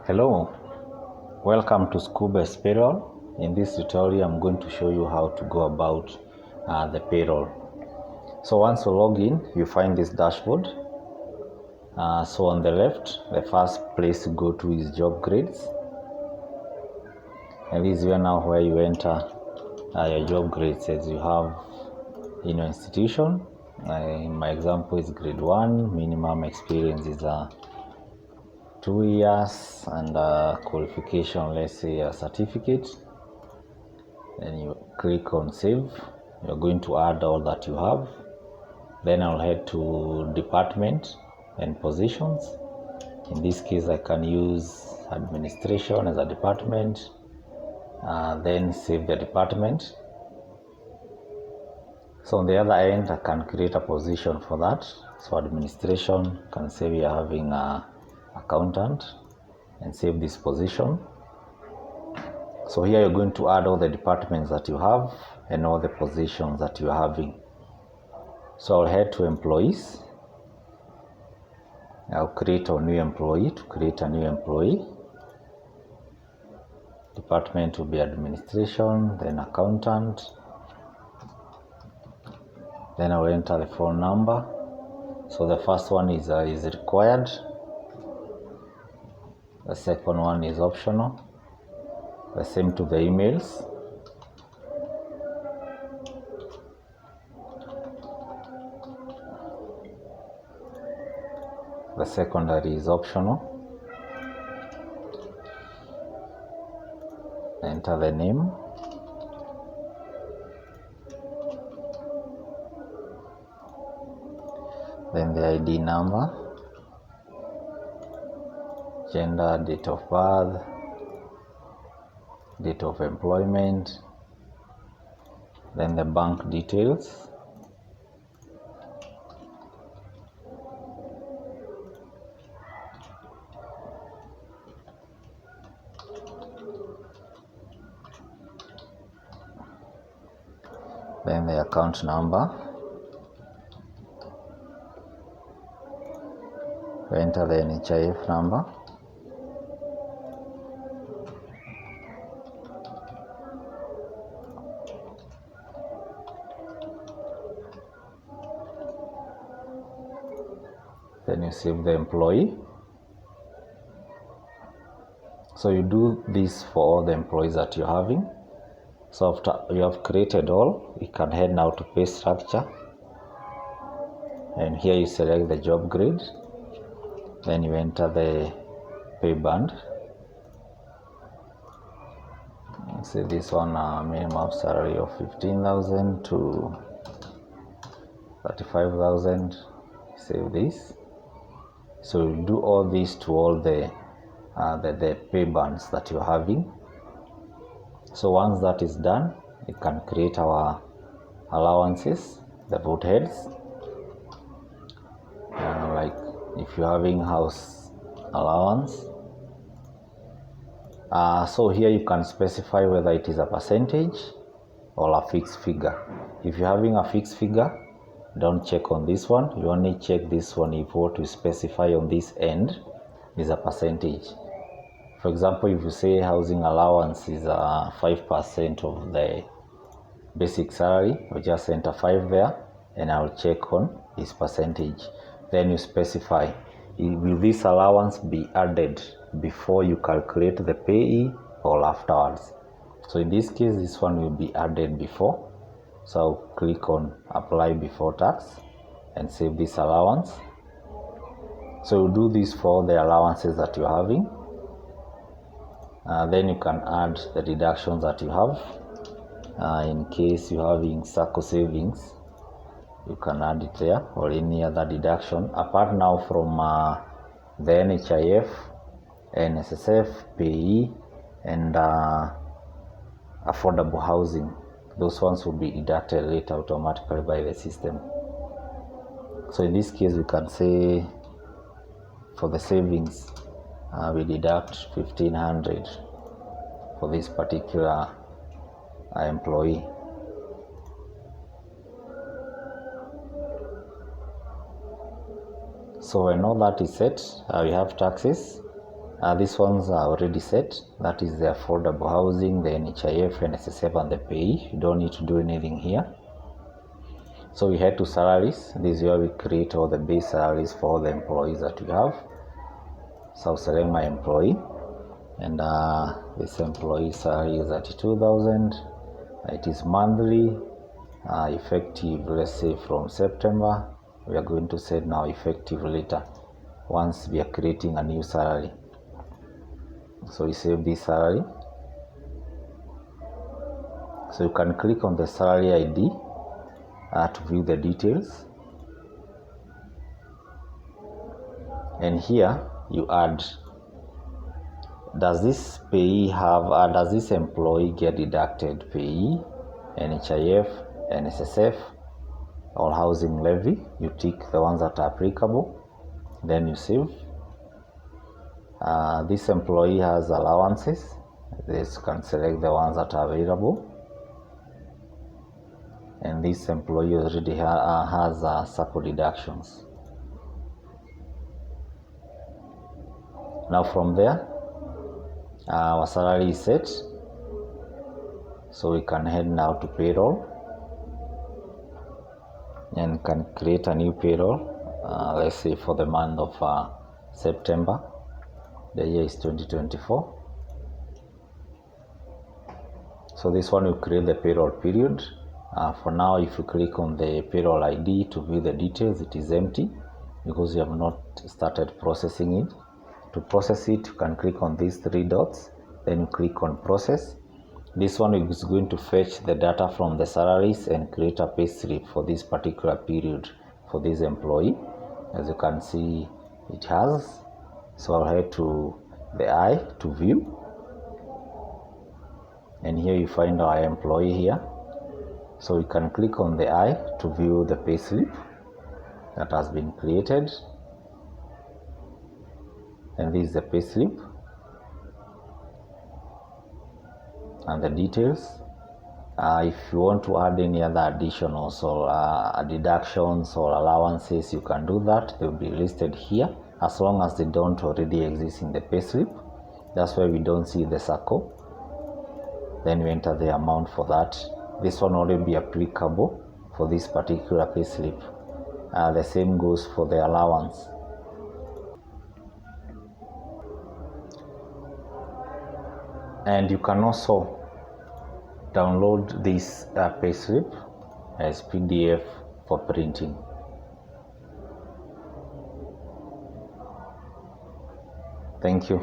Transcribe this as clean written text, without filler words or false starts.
Hello, welcome to Schoolbest Payroll. In this tutorial, I'm going to show you how to go about the payroll. So once you log in, you find this dashboard. So on the left, the first place to go to is job grades. And this is where you enter your job grades as you have in your institution. My example is grade 1, minimum experience is 2 years, and qualification, let's say a certificate. Then you click on save. You're going to add all that you have. Then I'll head to department and positions. In this case, I can use administration as a department. Then save the department. So on the other end, I can create a position for that. So administration, can say we are having accountant, and save this position. So here you're going to add all the departments that you have and all the positions that you're having. So I'll head to employees. I'll create a new employee. To create a new employee, department will be administration, then accountant. Then I'll enter the phone number. So the first one is required. The second one is optional. The same to the emails. The secondary is optional. Enter the name. Then the ID number, gender, date of birth, date of employment, then the bank details, then the account number. Enter the NHIF number. Then you save the employee. So you do this for all the employees that you're having. So after you have created all, you can head now to pay structure. And here you select the job grade. Then you enter the pay band. Say this one, minimum salary of 15,000 to 35,000. Save this. So you do all this to all the pay bands that you're having. So once that is done, you can create our allowances, the vote heads. Like if you're having house allowance, so here you can specify whether it is a percentage or a fixed figure. If you're having a fixed figure, don't check on this one. You only check this one if what you specify on this end is a percentage. For example, if you say housing allowance is 5% of the basic salary, you just enter 5 there, and I'll check on this percentage. Then you specify, will this allowance be added before you calculate the payee or afterwards? So in this case, this one will be added before. So I'll click on apply before tax and save this allowance. So you do this for the allowances that you're having. Then you can add the deductions that you have. In case you're having SACCO savings, you can add it there, or any other deduction apart now from the NHIF, NSSF, PAYE, and affordable housing. Those ones will be deducted later automatically by the system. So in this case, we can say for the savings, we deduct 1,500 for this particular employee. So when all that is set, we have taxes. These ones are already set. That is the affordable housing, the NHIF, NSSF, and the pay. You don't need to do anything here. So we head to salaries. This is where we create all the base salaries for all the employees that we have. So I'll select my employee, and this employee salary is 32,000. It is monthly, effective, let's say from September. We are going to set now effective later once we are creating a new salary. So we save this salary. So you can click on the salary ID to view the details, and here you add, does this payee have, does this employee get deducted payee, NHIF, NSSF, or housing levy? You tick the ones that are applicable, then you save. This employee has allowances. This can select the ones that are available, and this employee already has SACCO deductions. Now from there, our salary is set, so we can head now to payroll and can create a new payroll. Let's say for the month of September. The year is 2024. So this one will create the payroll period. For now, if you click on the payroll ID to view the details, it is empty because you have not started processing it. To process it, you can click on these three dots, then you click on process. This one is going to fetch the data from the salaries and create a pay slip for this particular period for this employee. As you can see, it has. So I'll head to the I to view, and here you find our employee here. So you can click on the I to view the pay slip that has been created, and this is the pay slip and the details. If you want to add any other additionals or deductions or allowances, you can do that. They will be listed here as long as they don't already exist in the pay slip. That's why we don't see the SACCO. Then you enter the amount for that. This one will be applicable for this particular pay slip. The same goes for the allowance. And you can also download this payslip as PDF for printing. Thank you.